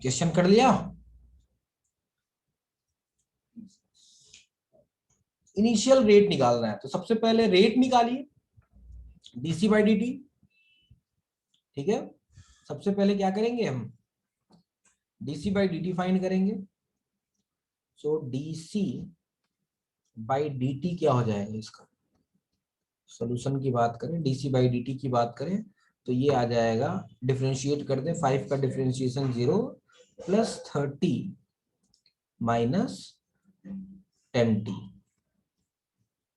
Question कर लिया। Initial rate निकालना है तो सबसे पहले रेट निकालिए, डीसी बाई डी टी। ठीक है, सबसे पहले क्या करेंगे हम, DC by d T find करेंगे। सो डीसी बाई डी टी क्या हो जाएगा, इसका सोल्यूशन की बात करें, डीसी बाई डी टी की बात करें तो ये आ जाएगा, डिफ्रेंशिएट कर दे, 5 का differentiation 0 plus 30 minus 10t,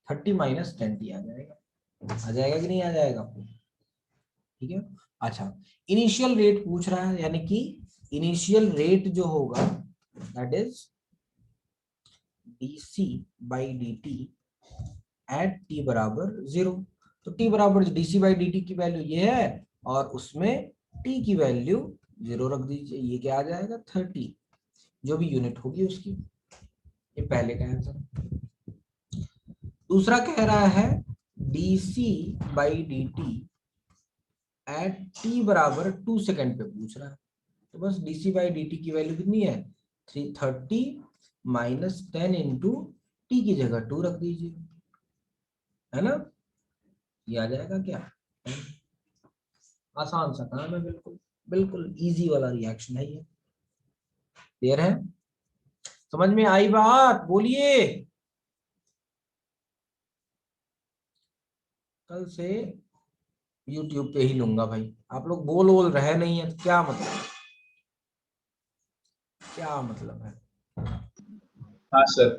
30 minus 10t आ जाएगा कि नहीं आ जाएगा। ठीक है, अच्छा इनिशियल रेट पूछ रहा है, यानी कि इनिशियल रेट जो होगा that is DC by d T at T बराबर 0। तो टी बराबर डीसी बाई डी टी की वैल्यू ये है और उसमें टी की वैल्यू 0 रख दीजिए, ये क्या आ जाएगा 30, जो भी यूनिट होगी उसकी। ये पहले का आंसर। दूसरा कह रहा है DC by d T at T बराबर 2 सेकेंड पे पूछ रहा है। तो बस डीसी बाई डी टी की वैल्यू कितनी है 330 माइनस 10 इंटू टी की जगह 2 रख दीजिए, है ना, ये आ जाएगा क्या। आसान सा काम है, बिल्कुल बिल्कुल इजी वाला रिएक्शन है ये। क्लियर है, समझ में आई बात, बोलिए। कल से यूट्यूब पे ही लूंगा भाई, आप लोग बोल रहे नहीं है तो क्या मतलब, क्या मतलब है। हाँ सर।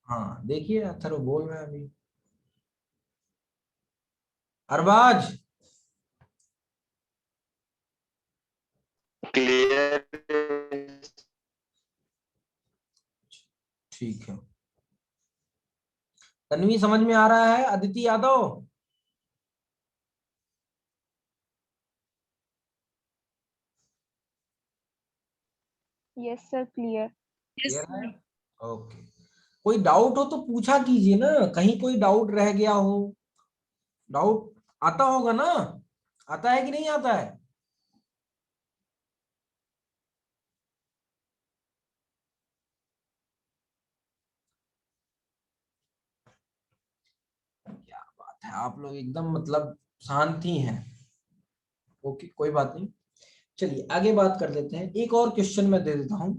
हाँ देखिए अथर्व बोल रहे हैं अभी, अरबाज क्लियर। ठीक है। तन्वी समझ में आ रहा है, Aditi Yadav yes sir, clear. Clear है, ओके। कोई डाउट हो तो पूछा कीजिए ना, कहीं कोई डाउट रह गया हो, डाउट आता होगा ना, आता है कि नहीं आता है। क्या बात है, आप लोग एकदम मतलब शांति हैं। ओके कोई बात नहीं, चलिए आगे बात कर लेते हैं। एक और क्वेश्चन मैं दे देता हूं,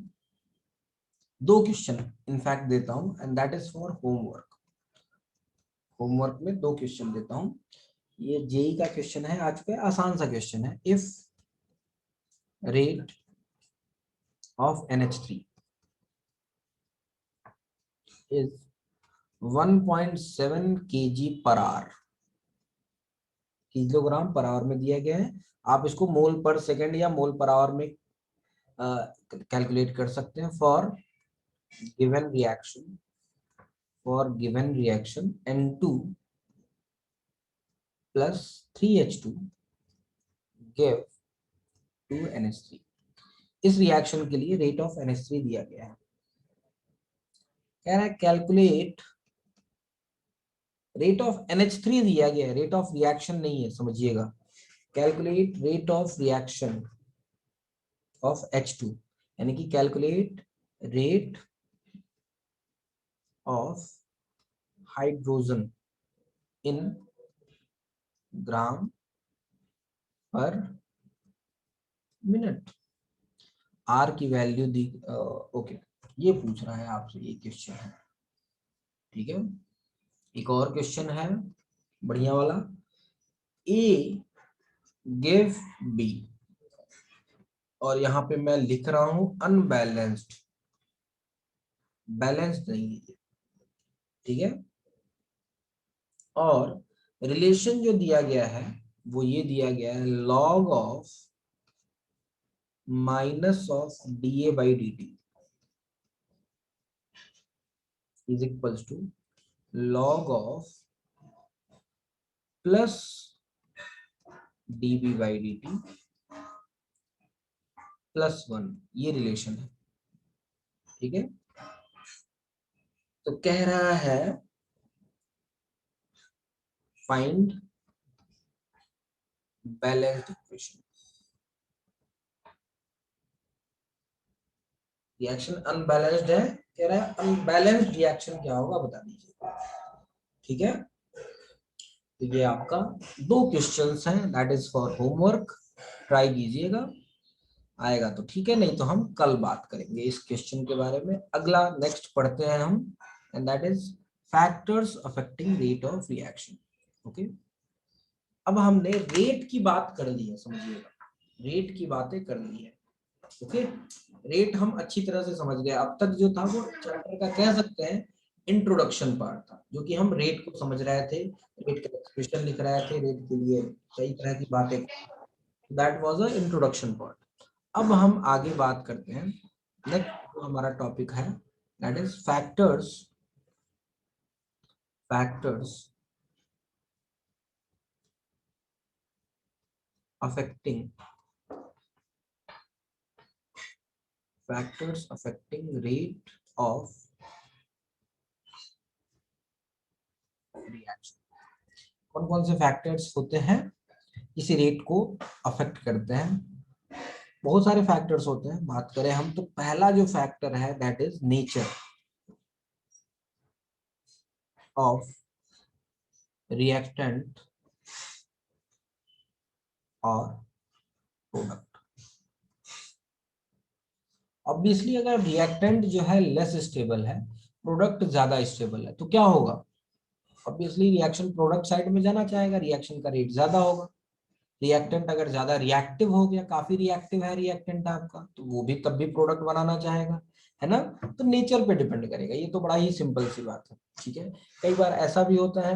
दो क्वेश्चन इनफैक्ट देता हूं, and that is for homework. Homework में दो क्वेश्चन देता हूं। ये जेई का क्वेश्चन है आज का, आसान सा क्वेश्चन है। If rate of NH3 is 1.7 kg per hour, kilogram per hour में दिया गया है, आप इसको मोल पर सेकंड या मोल पर आवर में कैलकुलेट कर सकते हैं। For given reaction, N2 plus 3H2 give 2NH3। इस रिएक्शन के लिए रेट ऑफ NH3 दिया गया है, कह रहा है कैलकुलेट रेट ऑफ NH3 दिया गया है, रेट ऑफ रिएक्शन नहीं है, समझिएगा। Calculate rate of reaction of H2, यानी कि calculate rate of hydrogen in gram per minute. R की वैल्यू दी, ओके ये पूछ रहा है आपसे, ये क्वेश्चन है। ठीक है, एक और क्वेश्चन है बढ़िया वाला। ए गिव बी, और यहां पे मैं लिख रहा हूं अनबैलेंस्ड, बैलेंस्ड नहीं है, ठीक है। और रिलेशन जो दिया गया है वो ये दिया गया है, log of minus of d A by d t is equals to log of plus d B by d t plus 1, ये रिलेशन है। ठीक है, तो कह रहा है find balanced equation. Reaction unbalanced है, कह रहा है अनबैलेंस्ड रिएक्शन क्या होगा बता दीजिए। ठीक है, तो ये आपका 2 क्वेश्चंस हैं, that is for homework, try कीजिएगा, आएगा तो ठीक है, नहीं तो हम कल बात करेंगे इस क्वेश्चन के बारे में। अगला नेक्स्ट पढ़ते हैं हम, and that is factors affecting rate of reaction. Okay, अब हमने रेट की बात कर ली है, समझिएगा, रेट की बातें कर ली है। ओके, रेट हम अच्छी तरह से समझ गए। अब तक जो था वो चैप्टर का कह सकते हैं इंट्रोडक्शन पार्ट था, जो कि हम रेट को समझ रहे थे, रेट का एक्सप्रेशन लिख रहे थे, रेट के लिए कई तरह की बातें, that was a introduction part. अब हम आगे बात करते हैं, नेक्स्ट जो हमारा टॉपिक है that is factors, factors affecting, factors affecting rate of reaction. कौन कौन से फैक्टर्स होते हैं किसी रेट को अफेक्ट करते हैं? बहुत सारे फैक्टर्स होते हैं, बात करें हम तो पहला जो फैक्टर है that is nature of reactant और प्रोडक्ट। ऑब्वियसली अगर रिएक्टेंट जो है लेस स्टेबल है, प्रोडक्ट ज्यादा स्टेबल है, तो क्या होगा? ऑब्वियसली रिएक्शन प्रोडक्ट साइड में जाना चाहेगा, रिएक्शन का रेट ज्यादा होगा। रिएक्टेंट अगर ज्यादा रिएक्टिव हो गया, काफी रिएक्टिव है रिएक्टेंट आपका, तो वो भी तब भी प्रोडक्ट बनाना चाहेगा, है ना? तो नेचर पे डिपेंड करेगा, ये तो बड़ा ही सिंपल सी बात है। ठीक है, कई बार ऐसा भी होता है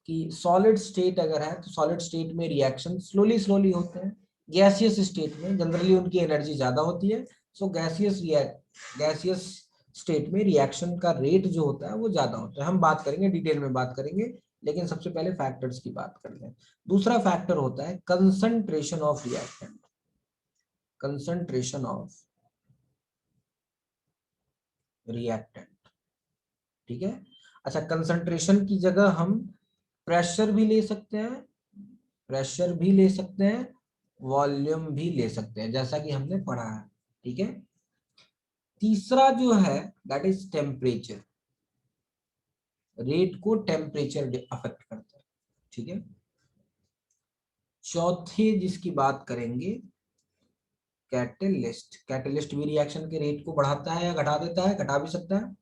कि सॉलिड स्टेट अगर है तो सॉलिड स्टेट में रिएक्शन स्लोली स्लोली होते हैं, गैसियस स्टेट में जनरली उनकी एनर्जी ज्यादा होती है, सो गैसियस स्टेट में रिएक्शन का रेट जो होता है वो ज्यादा होता है। हम बात करेंगे, डिटेल में बात करेंगे, लेकिन सबसे पहले फैक्टर्स की बात कर लें। दूसरा फैक्टर होता है concentration of reactant, concentration of reactant. ठीक है, अच्छा, कंसंट्रेशन की जगह हम प्रेशर भी ले सकते हैं, प्रेशर भी ले सकते हैं, वॉल्यूम भी ले सकते हैं, जैसा कि हमने पढ़ा है। ठीक है, तीसरा जो है दैट इज टेम्परेचर, रेट को टेम्परेचर अफेक्ट करता है। ठीक है, चौथे जिसकी बात करेंगे कैटलिस्ट, कैटलिस्ट भी रिएक्शन के रेट को बढ़ाता है या घटा देता है, घटा भी सकता है।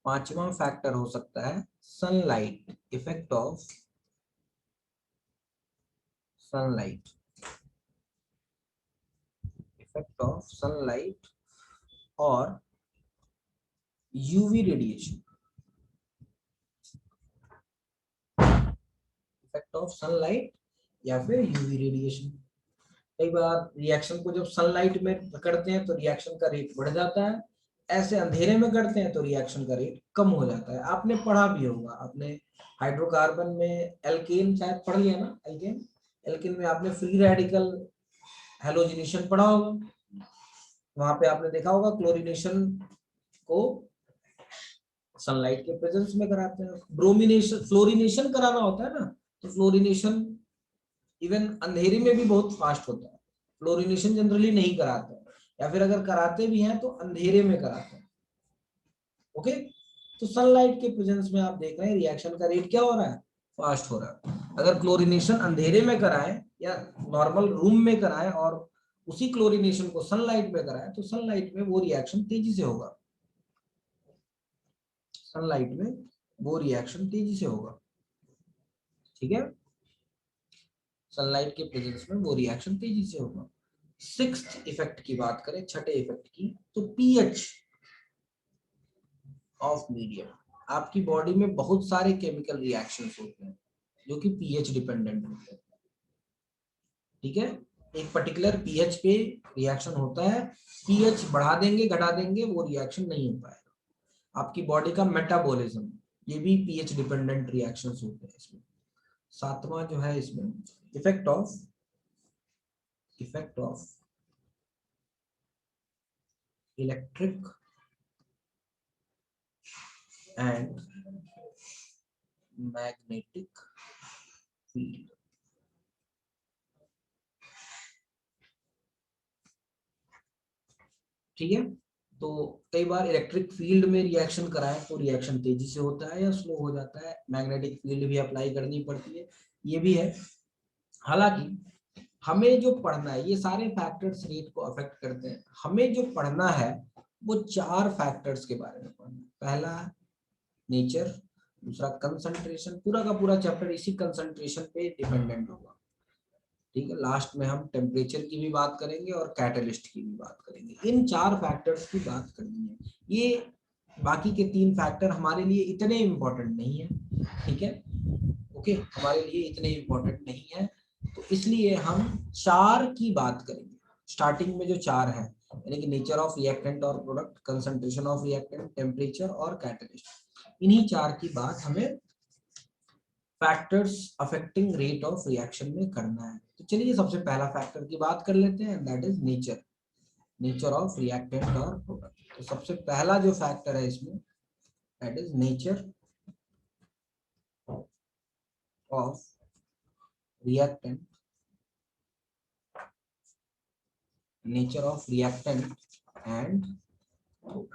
पांचवा फैक्टर हो सकता है sunlight, effect of sunlight, effect of sunlight और UV radiation, effect of sunlight या फिर यूवी रेडिएशन। कई बार रिएक्शन को जब सनलाइट में करते हैं तो रिएक्शन का रेट बढ़ जाता है, ऐसे अंधेरे में करते हैं तो रिएक्शन का रेट कम हो जाता है। आपने पढ़ा भी होगा, आपने हाइड्रोकार्बन में एल्केन शायद पढ़ लिया ना, एल्केन, एल्केन में आपने फ्री रेडिकल हेलोजिनेशन पढ़ा होगा, वहां पे आपने देखा होगा क्लोरीनेशन को सनलाइट के प्रेजेंस में कराते हैं। ब्रोमिनेशन, फ्लोरिनेशन कराना होता है ना, तो फ्लोरिनेशन इवन अंधेरे में भी बहुत फास्ट होता है, फ्लोरिनेशन जनरली नहीं कराते हैं, या फिर अगर कराते भी हैं तो अंधेरे में कराते हैं। ओके, तो सनलाइट के प्रेजेंस में आप देख रहे हैं रिएक्शन का रेट क्या हो रहा है, फास्ट हो रहा है। अगर क्लोरिनेशन अंधेरे में कराए या नॉर्मल रूम में कराए और उसी क्लोरिनेशन को सनलाइट में कराए, तो सनलाइट में वो रिएक्शन तेजी से होगा, सनलाइट में वो रिएक्शन तेजी से होगा। ठीक है, सनलाइट के प्रेजेंस में वो रिएक्शन तेजी से होगा। सिक्स्थ इफेक्ट की बात करें, छठे इफेक्ट की, तो पीएच ऑफ मीडियम। आपकी बॉडी में बहुत सारे केमिकल रिएक्शंस होते हैं जो कि पीएच डिपेंडेंट होते हैं। ठीक है, एक पर्टिकुलर पीएच पे रिएक्शन होता है, पीएच बढ़ा देंगे घटा देंगे वो रिएक्शन नहीं हो पाएगा। आपकी बॉडी का मेटाबॉलिज्म, ये भी पीएच डिपेंडेंट रिएक्शंस होते हैं इसमें। सातवां जो है इसमें effect of, effect of electric and magnetic field. ठीक है, तो कई बार इलेक्ट्रिक फील्ड में रिएक्शन कराएं तो रिएक्शन तेजी से होता है या स्लो हो जाता है, मैग्नेटिक फील्ड भी अप्लाई करनी पड़ती है, ये भी है। हालांकि हमें जो पढ़ना है, ये सारे फैक्टर्स रेट को अफेक्ट करते हैं, हमें जो पढ़ना है वो 4 फैक्टर्स के बारे में पढ़ना है। पहला नेचर, दूसरा कंसंट्रेशन, पूरा का पूरा चैप्टर इसी कंसंट्रेशन पे डिपेंडेंट होगा, ठीक है। लास्ट में हम टेम्परेचर की भी बात करेंगे और कैटलिस्ट की भी बात करेंगे। इन 4 फैक्टर्स की बात करनी है। ये बाकी के 3 फैक्टर हमारे लिए इतने इम्पोर्टेंट नहीं है, ठीक है, ओके, हमारे लिए इतने इम्पोर्टेंट नहीं है, तो इसलिए हम 4 की बात करेंगे। स्टार्टिंग में जो 4 है, यानी कि नेचर ऑफ रिएक्टेंट और product, concentration of reactant, temperature और कैटलिस्ट, इन्हीं 4 की बात हमें factors affecting rate of reaction में करना है। तो चलिए सबसे पहला फैक्टर की बात कर लेते हैं, that is nature, nature of reactant और प्रोडक्ट। तो सबसे पहला जो फैक्टर है इसमें, that is nature of reactant, nature of reactant and product.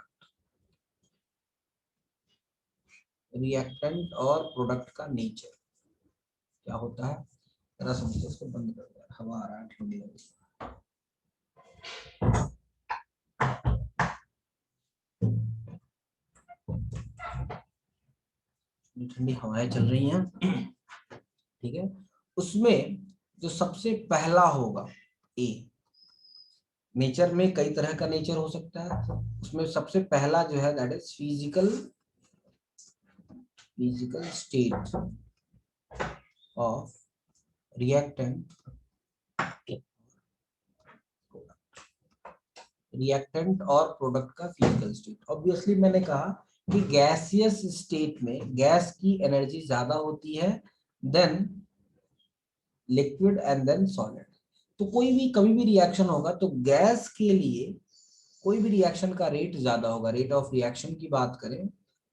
Reactant और प्रोडक्ट का नेचर क्या होता है, जरा समझिए। इसको बंद कर दो, हवा आ रहा है ठंडी लगी। ठंडी हवाएं चल रही हैं, ठीक है। उसमें जो सबसे पहला होगा ए, नेचर में कई तरह का नेचर हो सकता है, उसमें सबसे पहला जो है that is physical state of reactant, reactant और प्रोडक्ट का फिजिकल स्टेट। ऑब्वियसली मैंने कहा कि गैसियस स्टेट में गैस की एनर्जी ज्यादा होती है then liquid and then solid. तो कोई भी कभी भी रिएक्शन होगा तो गैस के लिए कोई भी रिएक्शन का रेट ज्यादा होगा। रेट ऑफ रिएक्शन की बात करें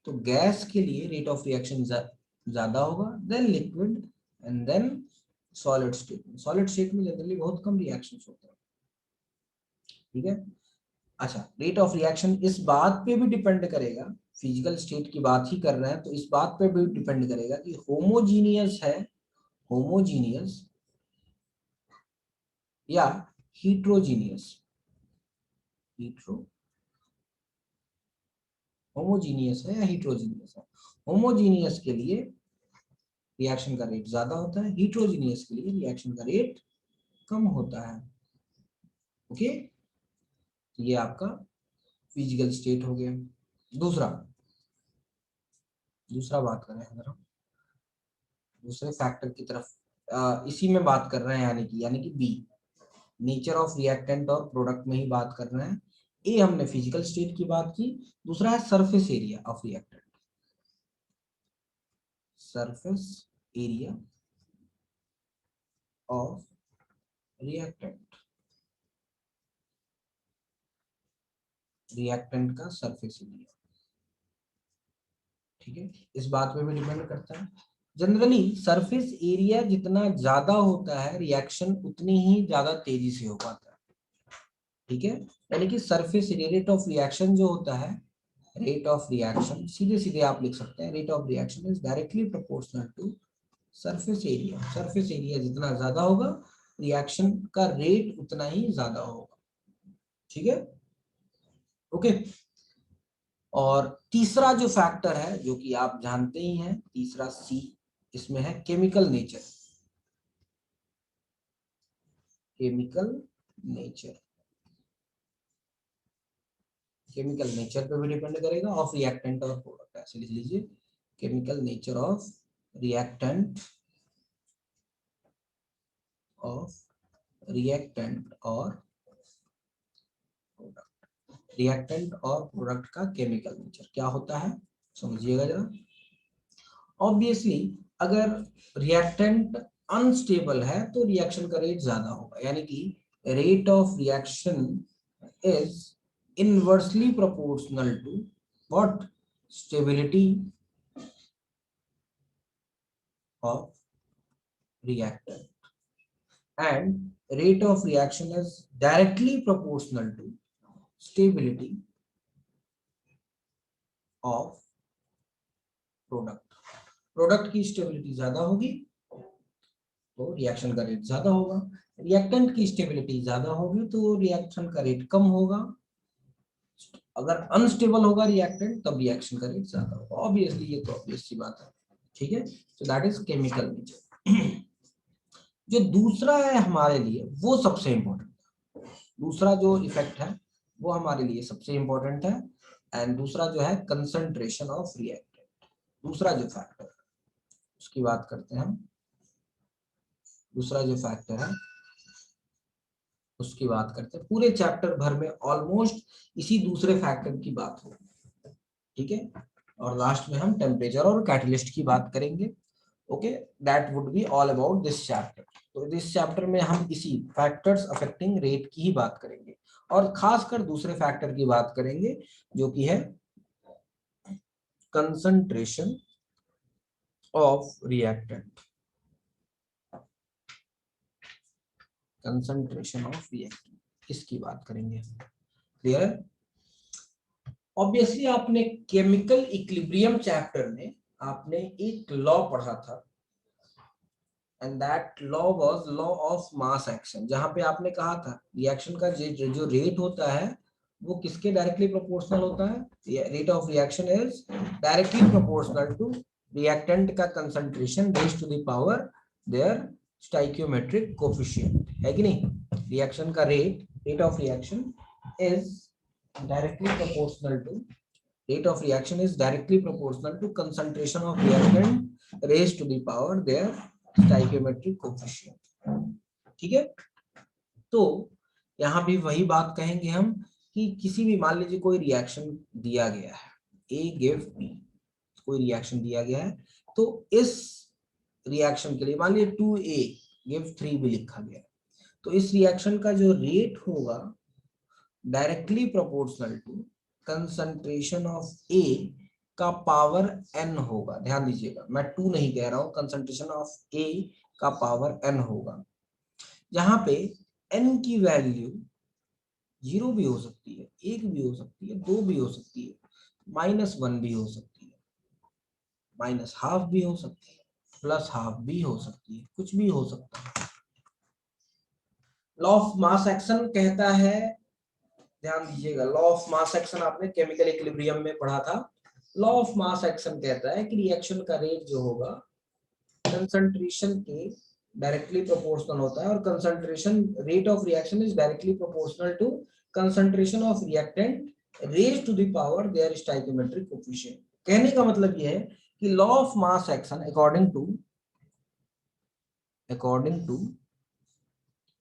तो गैस के लिए रेट ऑफ रिएक्शन ज्यादा होगा then liquid and then solid state में। सॉलिड स्टेट में जनरली बहुत कम रिएक्शंस होते हैं, ठीक है। अच्छा, रेट ऑफ रिएक्शन इस बात पे भी डिपेंड करेगा, फिजिकल स्टेट की बात ही कर रहे हैं तो इस बात पे भी डिपेंड करेगा कि होमोजीनियस है, होमोजीनियस या हीट्रोजीनियस। होमोजीनियस है या हीट्रोजीनियस है। होमोजीनियस के लिए रिएक्शन का रेट ज्यादा होता है, हीट्रोजीनियस के लिए रिएक्शन का रेट कम होता है, ओके। तो ये आपका फिजिकल स्टेट हो गया। दूसरा बात कर रहे हैं अगर हम दूसरे फैक्टर की तरफ, इसी में बात कर रहे हैं, यानी कि बी, नेचर ऑफ रिएक्टेंट और प्रोडक्ट में ही बात कर रहे हैं। ए हमने फिजिकल स्टेट की बात की, दूसरा है surface area of reactant, surface area of reactant, reactant का सरफेस एरिया, ठीक है। इस बात पे भी डिपेंड करता है। जनरली सरफेस एरिया जितना ज्यादा होता है रिएक्शन उतनी ही ज्यादा तेजी से हो पाता है, ठीक है। यानी कि surface area, rate of reaction जो होता है, रेट ऑफ रिएक्शन सीधे सीधे आप लिख सकते हैं, rate of reaction is directly proportional to surface area. Surface area जितना ज्यादा होगा रिएक्शन का रेट उतना ही ज्यादा होगा, ठीक है, ओके। और तीसरा जो फैक्टर है जो कि आप जानते ही हैं, तीसरा सी, इसमें है chemical nature, chemical nature, chemical nature पे भी डिपेंड करेगा ऑफ रिएक्टेंट और प्रोडक्ट। ऐसे लिख लीजिए, केमिकल नेचर ऑफ रिएक्टेंट, और प्रोडक्ट। रिएक्टेंट और प्रोडक्ट का केमिकल नेचर क्या होता है समझिएगा जरा। ऑब्वियसली अगर रिएक्टेंट अनस्टेबल है तो रिएक्शन का रेट ज्यादा होगा, यानी कि rate of reaction is inversely proportional to what, stability of reactant, and rate of reaction is directly proportional to stability of product. Product की स्टेबिलिटी ज्यादा होगी तो रिएक्शन का रेट ज्यादा होगा, रिएक्टेंट की स्टेबिलिटी ज्यादा होगी तो रिएक्शन का रेट कम होगा। अगर अनस्टेबल होगा रिएक्टेंट तब रिएक्शन का रेट ज्यादा होगा। ऑब्वियसली ये तो ऑब्वियस सी बात है, ठीक है। So that is chemical nature. जो दूसरा है हमारे लिए वो सबसे इंपॉर्टेंट है, दूसरा जो इफेक्ट है वो हमारे लिए सबसे इंपॉर्टेंट है। एंड दूसरा जो है कंसंट्रेशन ऑफ रिएक्टेंट, दूसरा जो फैक्टर है उसकी बात करते हैं हम। दूसरा जो फैक्टर है उसकी बात करते हैं, पूरे चैप्टर भर में ऑलमोस्ट इसी दूसरे फैक्टर की बात होगी, ठीक है। और लास्ट में हम टेम्परेचर और कैटलिस्ट की बात करेंगे। Okay, that would be all about this chapter. तो इस चैप्टर में हम इसी फैक्टर्स अफेक्टिंग रेट की ही बात करेंगे और खासकर दूसरे फैक्टर की बात करेंगे जो कि है concentration of reactant. Concentration of reactant इसकी बात करेंगे। क्लियर है? ऑब्वियसली आपने केमिकल इक्विलिब्रियम चैप्टर में आपने एक लॉ पढ़ा था and that law was law of mass action, जहां पे आपने कहा था रिएक्शन का जो रेट होता है वो किसके डायरेक्टली प्रोपोर्शनल होता है। Rate of reaction is directly proportional to reactant का concentration raised to the power their stoichiometric coefficient, है कि नहीं। रिएक्शन का rate of reaction is directly proportional to rate of reaction is directly proportional to concentration of reactant raised to the power their stoichiometric coefficient, ठीक है। तो यहाँ भी वही बात कहेंगे हम कि किसी भी, मान लीजिए कोई रिएक्शन दिया गया है, A गिव B, कोई रिएक्शन दिया गया है तो इस रिएक्शन के लिए मान लीजिए 2A गिव 3B लिखा गया है, तो इस रिएक्शन का जो रेट होगा directly proportional to concentration of A का पावर n होगा। ध्यान दीजिएगा, मैं 2 नहीं कह रहा हूं, कंसंट्रेशन ऑफ ए का पावर n होगा, जहां पे n की वैल्यू 0 भी हो सकती है, 1 भी हो सकती है, 2 भी हो सकती है, -1 भी हो सकती है, -½ भी हो सकती है, +½ भी हो सकती है, कुछ भी हो सकता है। लॉ ऑफ मास एक्शन कहता है, ध्यान दीजिएगा, लॉ ऑफ मास एक्शन आपने केमिकल इक्विलिब्रियम में पढ़ा था। लॉ ऑफ मास एक्शन कहता है कि रिएक्शन का रेट जो होगा कंसंट्रेशन के डायरेक्टली प्रोपोर्शनल होता है और concentration rate of reaction is directly proportional to concentration of reactant raised to the power their stoichiometric coefficient. कहने का मतलब यह है कि law of mass action according to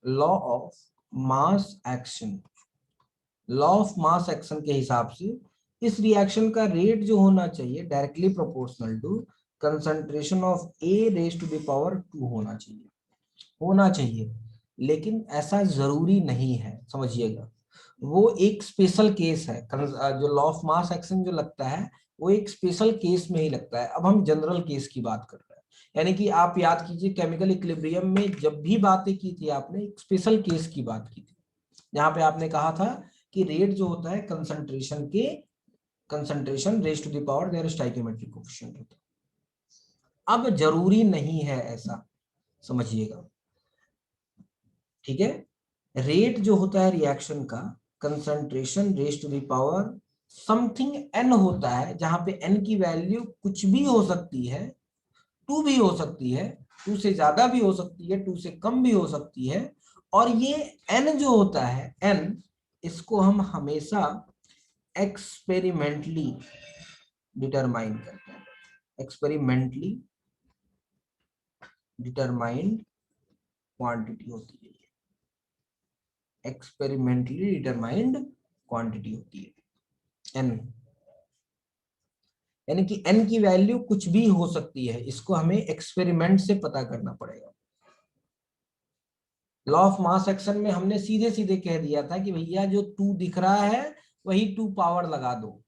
law of mass action, law of mass action के हिसाब से इस रिएक्शन का रेट जो होना चाहिए directly proportional to concentration of A raised to the power 2 होना चाहिए। लेकिन ऐसा जरूरी नहीं है, समझिएगा, वो एक स्पेशल केस है। जो लॉ ऑफ मास एक्शन जो लगता है वो एक स्पेशल केस में ही लगता है। अब हम जनरल केस की बात कर रहे हैं, यानी कि आप याद कीजिए केमिकल इक्विलिब्रियम में जब भी बातें की थी आपने एक स्पेशल केस की बात की थी, जहां पे आपने कहा था कि रेट जो होता है concentration raised to the power their stoichiometric coefficient होता है। अब जरूरी नहीं है ऐसा, समझिएगा, ठीक है। रेट जो होता है रिएक्शन का concentration raised to the power something n होता है, जहां पे n की वैल्यू कुछ भी हो सकती है, 2 भी हो सकती है, 2 से ज्यादा भी हो सकती है, 2 से कम भी हो सकती है। और ये n जो होता है n, इसको हम हमेशा एक्सपेरिमेंटली डिटरमाइन करते हैं। एक्सपेरिमेंटली डिटरमाइंड क्वांटिटी होती है, एक्सपेरिमेंटली डिटरमाइंड क्वांटिटी होती है n, यानी कि n की वैल्यू कुछ भी हो सकती है, इसको हमें एक्सपेरिमेंट से पता करना पड़ेगा। लॉ ऑफ मास एक्शन में हमने सीधे सीधे कह दिया था कि भैया जो 2 दिख रहा है वही 2 पावर लगा दो।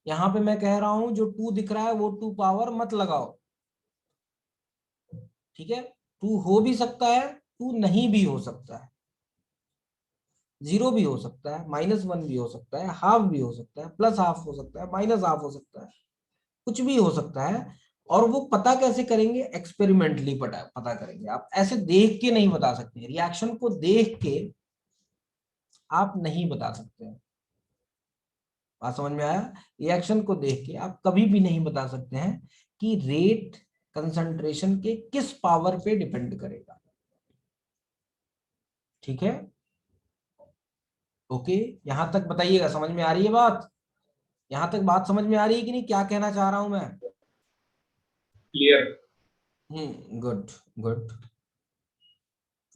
यहां पे मैं कह रहा हूं जो 2 दिख रहा है वो 2 पावर मत लगाओ, ठीक है। 2 हो भी सकता है, 2 नहीं भी हो सकता है, जीरो भी हो सकता है, -1 भी हो सकता है, हाफ भी हो सकता है, प्लस हाफ हो सकता है, माइनस हाफ हो सकता है, कुछ भी हो सकता है। और वो पता कैसे करेंगे? एक्सपेरिमेंटली पता करेंगे। आप ऐसे देख के नहीं बता सकते, रिएक्शन को देख के आप नहीं बता सकते हैं। बात समझ में आया? रिएक्शन को देख के आप कभी भी नहीं बता सकते हैं कि रेट कंसंट्रेशन के किस पावर पे डिपेंड करेगा। ठीक है, ओके। यहां तक बताइएगा, समझ में आ रही है बात? यहां तक बात समझ में आ रही है कि नहीं, क्या कहना चाह रहा हूं मैं? clear. Good good.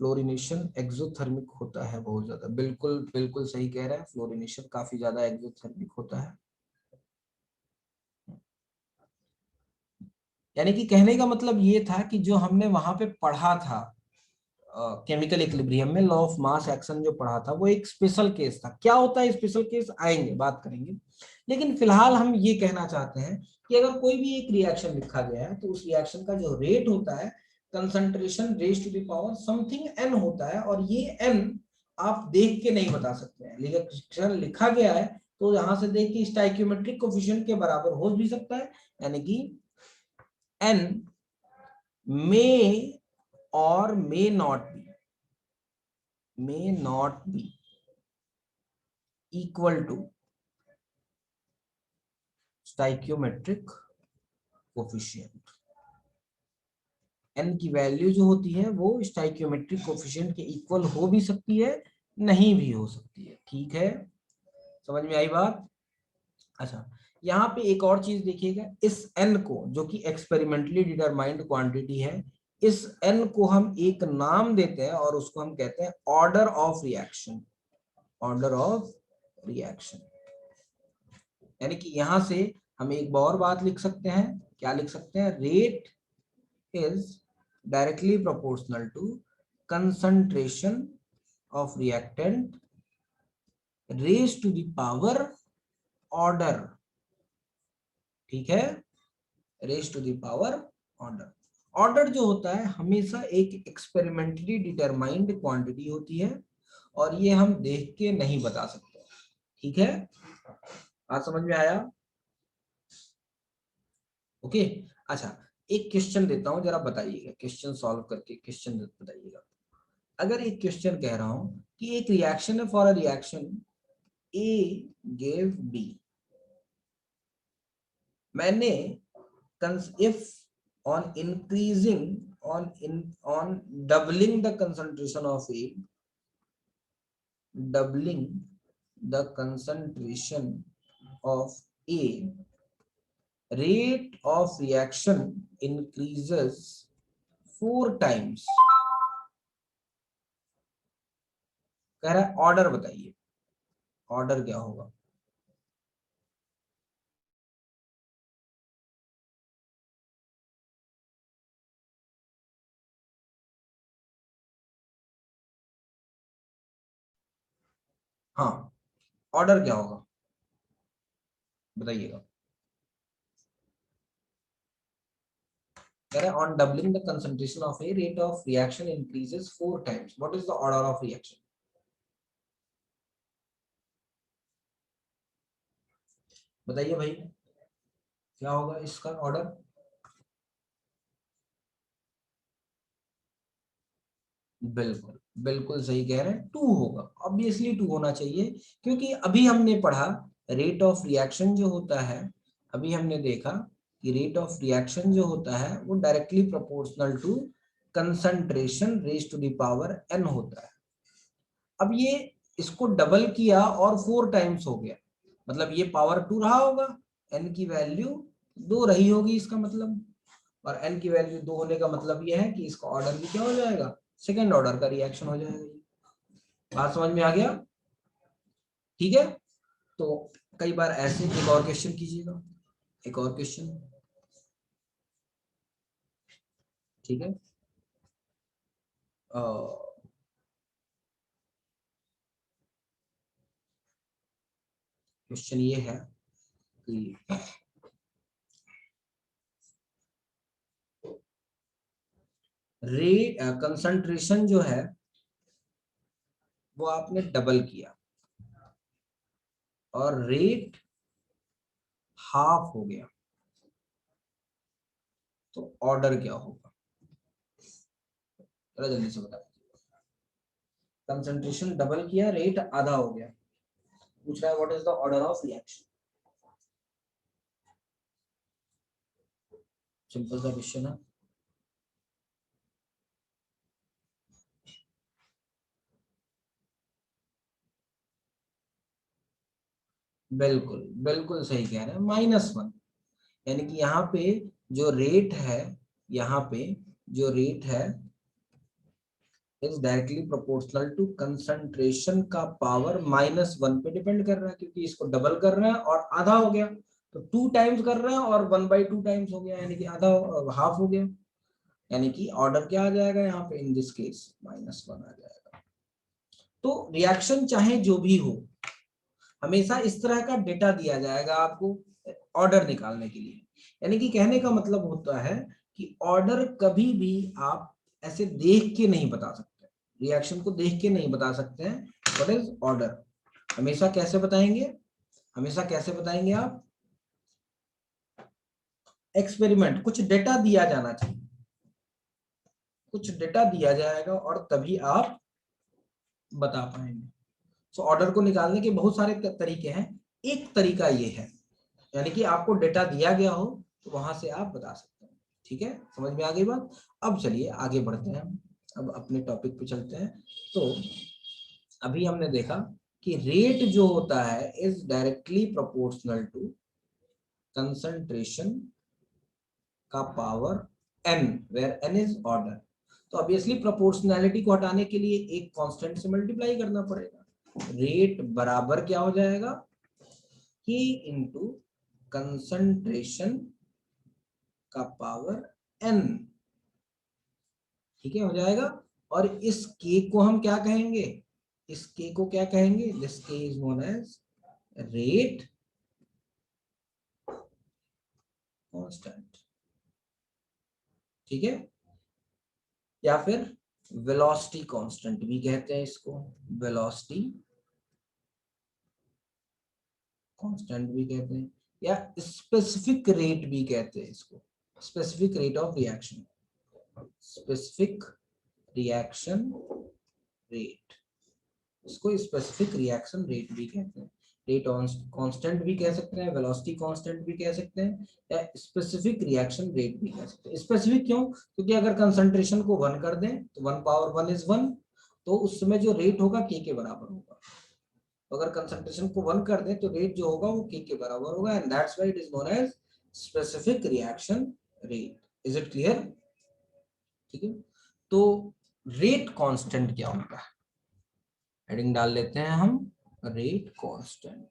Fluorination exothermic होता है बहुत ज्यादा, बिल्कुल बिल्कुल सही कह रहा है, फ्लोरिनेशन काफी ज्यादा एक्सोथर्मिक होता है। यानी कि कहने का मतलब ये था कि जो हमने वहां पे पढ़ा था केमिकल इक्विलिब्रियम में, लॉ ऑफ मास एक्शन जो पढ़ा था, वो एक स्पेशल केस था। क्या होता है स्पेशल केस, आएंगे बात करेंगे। लेकिन फिलहाल हम ये कहना चाहते हैं कि अगर कोई भी एक रिएक्शन लिखा गया है तो उस रिएक्शन का जो रेट होता है, concentration raise to the power something n होता है, और ये एन आप देख के नहीं बता सकते हैं। लेकिन लिखा गया है तो यहां से देख के स्टोइकियोमेट्रिक कोफिशिएंट के बराबर हो भी सकता है, यानी कि एन मे और may not be equal to stoichiometric coefficient। n की वैल्यू जो होती है वो स्टोइकियोमेट्रिक कोफिशिएंट के इक्वल हो भी सकती है, नहीं भी हो सकती है। ठीक है, समझ में आई बात? अच्छा, यहाँ पे एक और चीज देखिएगा, इस n को, जो कि एक्सपेरिमेंटली डिटरमाइंड क्वांटिटी है, इस n को हम एक नाम देते हैं और उसको हम कहते हैं order of reaction. Order of reaction, यानी कि यहां से हम एक और बात लिख सकते हैं। क्या लिख सकते हैं? Rate is directly proportional to concentration of reactant raise to the power order. ठीक है, raise to the power order. Order जो होता है हमेशा एक एक्सपेरिमेंटली डिटरमाइंड क्वांटिटी होती है, और ये हम देख के नहीं बता सकते। ठीक है, बात समझ में आया? ओके। अच्छा, एक क्वेश्चन देता हूं, जरा बताइएगा, क्वेश्चन सॉल्व करके क्वेश्चन बताइएगा। अगर एक क्वेश्चन कह रहा हूं कि एक रिएक्शन है, for a reaction A gave B, मैंने if on increasing on doubling the concentration of A, doubling the concentration of A, rate of reaction increases 4 times। कह रहा है ऑर्डर बताइए, ऑर्डर क्या होगा? हाँ, ऑर्डर क्या होगा बताइएगा। कह रहा है on doubling the concentration of A, rate of reaction increases 4 times, what is the order of reaction? बताइए भाई, क्या होगा इसका ऑर्डर? बिल्कुल बिल्कुल सही कह रहे हैं, 2 होगा, ऑब्वियसली 2 होना चाहिए। क्योंकि अभी हमने पढ़ा रेट ऑफ रिएक्शन जो होता है, अभी हमने देखा कि रेट ऑफ रिएक्शन जो होता है वो directly proportional to concentration raise to the power n होता है। अब ये इसको डबल किया और 4 टाइम्स हो गया, मतलब ये पावर 2 रहा होगा, n की वैल्यू 2 रही होगी इसका मतलब। और n की वैल्यू 2 होने का मतलब ये है कि इसका ऑर्डर भी क्या हो जाएगा? सेकेंड ऑर्डर का रिएक्शन हो जाएगा। बात समझ में आ गया? ठीक है, तो कई बार ऐसे एक और क्वेश्चन कीजिएगा, एक और क्वेश्चन। ठीक है, क्वेश्चन ये है कि कंसंट्रेशन जो है वो आपने डबल किया और रेट हाफ हो गया, तो ऑर्डर क्या होगा? जरा जल्दी से बता। कंसंट्रेशन डबल किया, रेट आधा हो गया, पूछ रहा है what is the order of reaction. Simple सा क्वेश्चन है। बिल्कुल बिल्कुल सही कह रहे हैं, -1, यानी कि यहाँ पे जो रेट है, यहाँ पे जो रेट है is directly proportional to concentration का पावर -1 पे डिपेंड कर रहा है, क्योंकि इसको डबल कर रहा है और आधा हो गया, तो 2 टाइम्स कर रहा है और 1/2 टाइम्स हो गया, यानी कि आधा हाफ हो गया, यानी कि ऑर्डर क्या आ जाएगा यहाँ पे, इन दिस केस -1 आ जाएगा। तो रिएक्शन चाहे जो भी हो, हमेशा इस तरह का डेटा दिया जाएगा आपको ऑर्डर निकालने के लिए। यानी कि कहने का मतलब होता है कि ऑर्डर कभी भी आप ऐसे देख के नहीं बता सकते, रिएक्शन को देख के नहीं बता सकते हैं। What is order? हमेशा कैसे बताएंगे, हमेशा कैसे बताएंगे आप? एक्सपेरिमेंट, कुछ डेटा दिया जाना चाहिए, कुछ डेटा दिया जाएगा और तभी आप बता पाएंगे। सो ऑर्डर को निकालने के बहुत सारे तरीके हैं, एक तरीका ये है, यानी कि आपको डेटा दिया गया हो तो वहां से आप बता सकते हैं। ठीक है, समझ में आ गई बात? अब चलिए आगे बढ़ते हैं, अब अपने टॉपिक पे चलते हैं। तो अभी हमने देखा कि रेट जो होता है is directly proportional to concentration का power n, where n is order. तो ऑब्वियसली प्रोपोर्शनैलिटी को हटाने के लिए एक कांस्टेंट से मल्टीप्लाई करना पड़ेगा। रेट बराबर क्या हो जाएगा, k इंटू कंसंट्रेशन का पावर n। ठीक है, हो जाएगा। और इस k को हम क्या कहेंगे, इस k को क्या कहेंगे, this k is known as rate constant. ठीक है, या फिर वेलोसिटी कांस्टेंट भी कहते हैं इसको, वेलोसिटी कांस्टेंट भी कहते हैं, या स्पेसिफिक रेट भी कहते हैं इसको, specific rate of reaction, specific reaction rate, इसको स्पेसिफिक रिएक्शन रेट भी कहते हैं। रेट कांस्टेंट भी कह सकते हैं, वेलोसिटी कांस्टेंट भी कह सकते हैं, या स्पेसिफिक रिएक्शन रेट भी कह सकते हैं। स्पेसिफिक क्यों? क्योंकि अगर कंसंट्रेशन को 1 कर दें तो 1 × 1 इज 1, तो उस समय जो रेट होगा k के बराबर होगा। तो अगर कंसंट्रेशन को 1 कर दें तो रेट जो होगा वो k के बराबर होगा, and that's why it is known as specific reaction rate. Is it clear? ठीक है, तो रेट कांस्टेंट क्या होता है, हेडिंग डाल लेते हैं हम, रेट कांस्टेंट।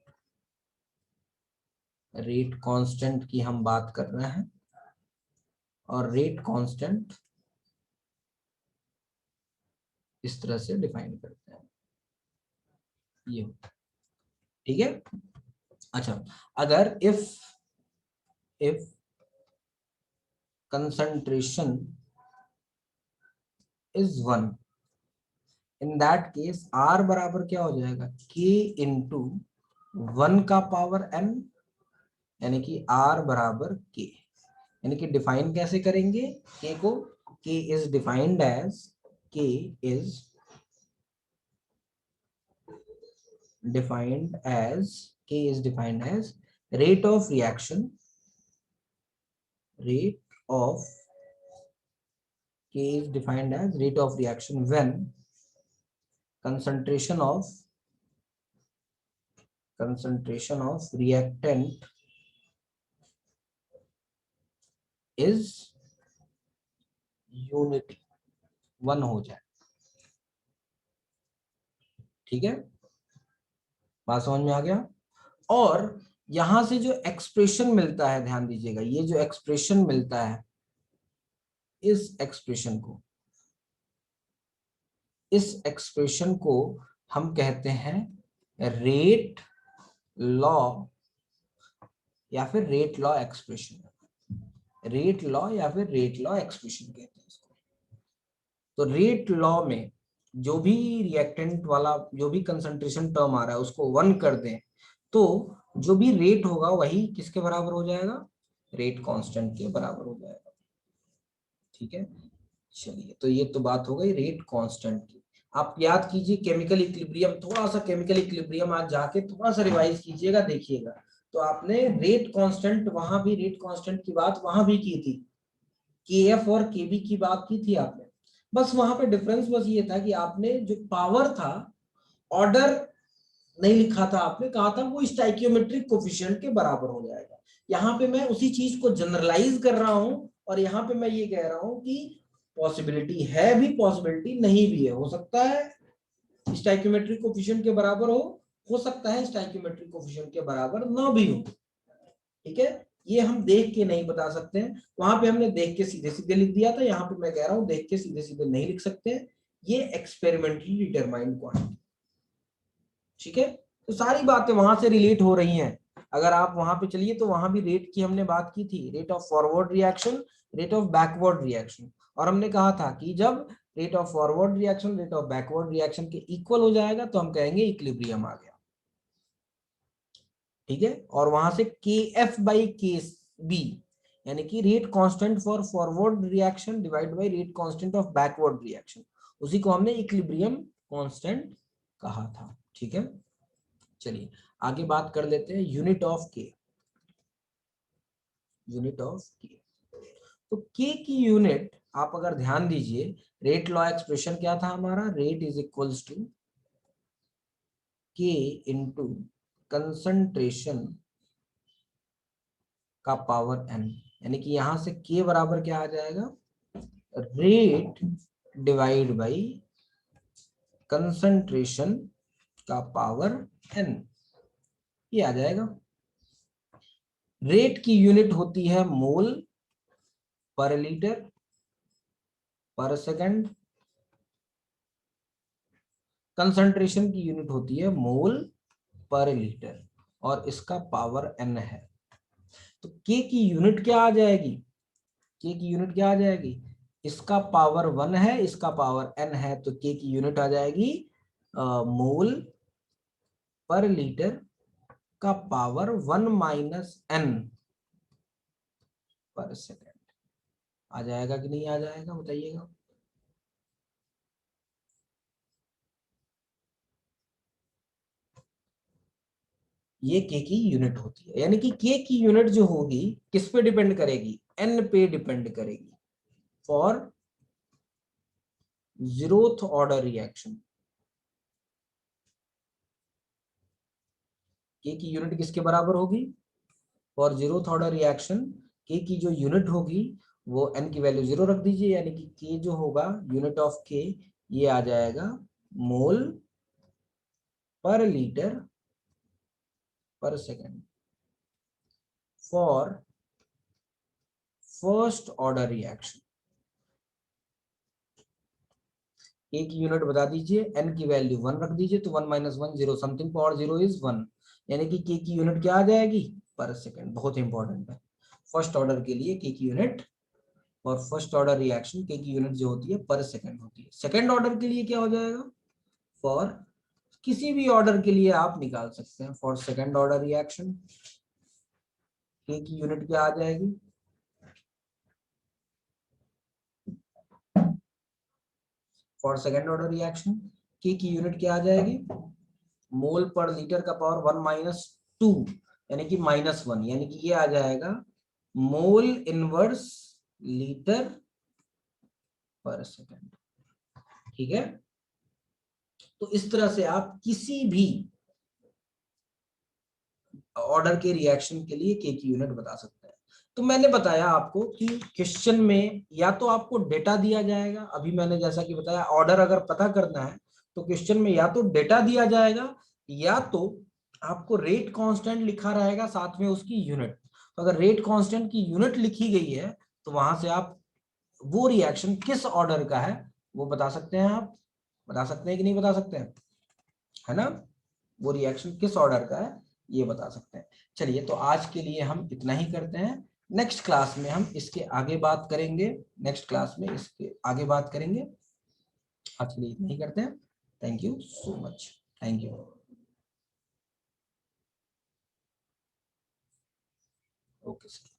रेट कांस्टेंट की हम बात कर रहे हैं, और रेट कांस्टेंट इस तरह से डिफाइन करते हैं, ये। ठीक है, अच्छा, अगर if concentration is 1, in that case R बराबर क्या हो जाएगा, K इंटू 1 का पावर n, यानी कि R बराबर K। यानी कि डिफाइन कैसे करेंगे K को, K is defined as, K is defined as, K is defined as rate of reaction, rate of, K is defined as rate of reaction when concentration of reactant is unity, 1 हो जाए। ठीक है, बात समझ में आ गया? और यहां से जो एक्सप्रेशन मिलता है, ध्यान दीजिएगा, ये जो एक्सप्रेशन मिलता है, इस एक्सप्रेशन को हम कहते हैं रेट लॉ, या फिर rate law expression, rate law या फिर रेट लॉ एक्सप्रेशन कहते हैं इसको। तो रेट लॉ में जो भी रिएक्टेंट वाला जो भी कंसंट्रेशन टर्म आ रहा है उसको 1 कर दें तो जो भी रेट होगा वही किसके बराबर हो जाएगा, रेट कांस्टेंट के बराबर हो जाएगा। ठीक है, चलिए तो ये तो बात हो गई रेट कांस्टेंट की। आप याद कीजिए केमिकल इक्विलिब्रियम, थोड़ा सा केमिकल इक्विलिब्रियम आज जाके थोड़ा सा रिवाइज कीजिएगा, देखिएगा तो आपने रेट कांस्टेंट, वहां भी रेट कांस्टेंट की बात वहां भी की थी, केएफ और केबी की बात की थी आपने। बस वहां पे डिफरेंस बस ये था कि आपने जो पावर था, ऑर्डर नहीं लिखा था, आपने कहा था वो स्टाइकियोमेट्रिक कोफिशिएंट के बराबर हो जाएगा। यहाँ पे मैं उसी चीज को जनरलाइज कर रहा हूं और यहाँ पे मैं ये कह रहा हूं कि पॉसिबिलिटी है भी, पॉसिबिलिटी नहीं भी है। हो सकता है स्टाइकियोमेट्रिक कोफिशिएंट के बराबर हो सकता है स्टाइकियोमेट्रिक कोफिशिएंट के बराबर ना भी हो। ठीक है, ये हम देख के नहीं बता सकते हैं। वहां पे हमने देख के सीधे सीधे लिख दिया था, यहाँ पे मैं कह रहा हूं देख के सीधे सीधे नहीं लिख सकते हैं, ये एक्सपेरिमेंटली डिटरमाइंड क्वांटिटी। ठीक है, तो सारी बातें वहां से रिलेट हो रही हैं। अगर आप वहां पे चलिए तो वहां भी रेट की हमने बात की थी, rate of forward reaction, rate of backward reaction, और हमने कहा था कि जब rate of forward reaction rate of backward reaction के इक्वल हो जाएगा तो हम कहेंगे इक्विलिब्रियम आ गया। ठीक है, और वहां से के एफ बाई के बी यानी कि rate constant for forward reaction divide by rate constant of backward reaction, उसी को हमने इक्विलिब्रियम कांस्टेंट कहा था। ठीक है, चलिए आगे बात कर लेते हैं यूनिट ऑफ के। यूनिट ऑफ के, तो के की यूनिट आप अगर ध्यान दीजिए, रेट लॉ एक्सप्रेशन क्या था हमारा, रेट इज इक्वल्स टू के इनटू कंसंट्रेशन का पावर n, यानी कि यहां से k बराबर क्या आ जाएगा, रेट डिवाइड बाई कंसंट्रेशन का पावर n, ये आ जाएगा। रेट की यूनिट होती है मोल पर लीटर पर सेकंड, कंसंट्रेशन की यूनिट होती है मोल पर लीटर और इसका पावर n है। तो k की यूनिट क्या आ जाएगी, k की यूनिट क्या आ जाएगी, इसका पावर 1 है इसका पावर n है, तो k की यूनिट आ जाएगी मोल पर लीटर का पावर 1 माइनस n पर सेकेंड। आ जाएगा कि नहीं आ जाएगा बताइएगा। ये के की यूनिट होती है, यानी कि के की यूनिट जो होगी किस पे डिपेंड करेगी, n पे डिपेंड करेगी फॉर जीरोथ ऑर्डर रिएक्शन। के की यूनिट किसके बराबर होगी, फॉर जीरोथ ऑर्डर रिएक्शन के की जो यूनिट होगी वो n की वैल्यू 0 रख दीजिए, यानी कि के जो होगा यूनिट ऑफ के ये आ जाएगा मोल per litre per second for first order reaction. A की यूनिट बता दीजिए, n की वैल्यू 1 रख दीजिए, तो 1 माइनस 1 0, समथिंग पावर 0 इज 1, यानी कि के की यूनिट क्या आ जाएगी, पर सेकेंड। बहुत इंपॉर्टेंट है फर्स्ट ऑर्डर के लिए के की यूनिट, और फर्स्ट ऑर्डर रिएक्शन के की यूनिट जो होती है पर सेकेंड होती है। सेकेंड ऑर्डर के लिए क्या हो जाएगा, फॉर किसी भी ऑर्डर के लिए आप निकाल सकते हैं, फॉर सेकेंड ऑर्डर रिएक्शन के की यूनिट क्या आ जाएगी, फॉर सेकेंड ऑर्डर रिएक्शन के की यूनिट क्या आ जाएगी, मोल पर लीटर का पावर 1 माइनस 2 यानी कि -1, यानी कि ये आ जाएगा mole inverse litre per second. ठीक है, तो इस तरह से आप किसी भी ऑर्डर के रिएक्शन के लिए के की यूनिट बता सकते हैं। तो मैंने बताया आपको कि क्वेश्चन में या तो आपको डेटा दिया जाएगा, अभी मैंने जैसा कि बताया ऑर्डर अगर पता करना है तो क्वेश्चन में या तो डेटा दिया जाएगा या तो आपको रेट कांस्टेंट लिखा रहेगा साथ में उसकी यूनिट। तो अगर रेट कांस्टेंट की यूनिट लिखी गई है तो वहां से आप वो रिएक्शन किस ऑर्डर का है वो बता सकते हैं। आप बता सकते हैं कि नहीं बता सकते हैं, है ना, वो रिएक्शन किस ऑर्डर का है ये बता सकते हैं। चलिए तो आज के लिए हम इतना ही करते हैं, नेक्स्ट क्लास में हम इसके आगे बात करेंगे, नेक्स्ट क्लास में इसके आगे बात करेंगे। आज के लिए इतना ही करते हैं। Thank you so much. Thank you. Okay sir.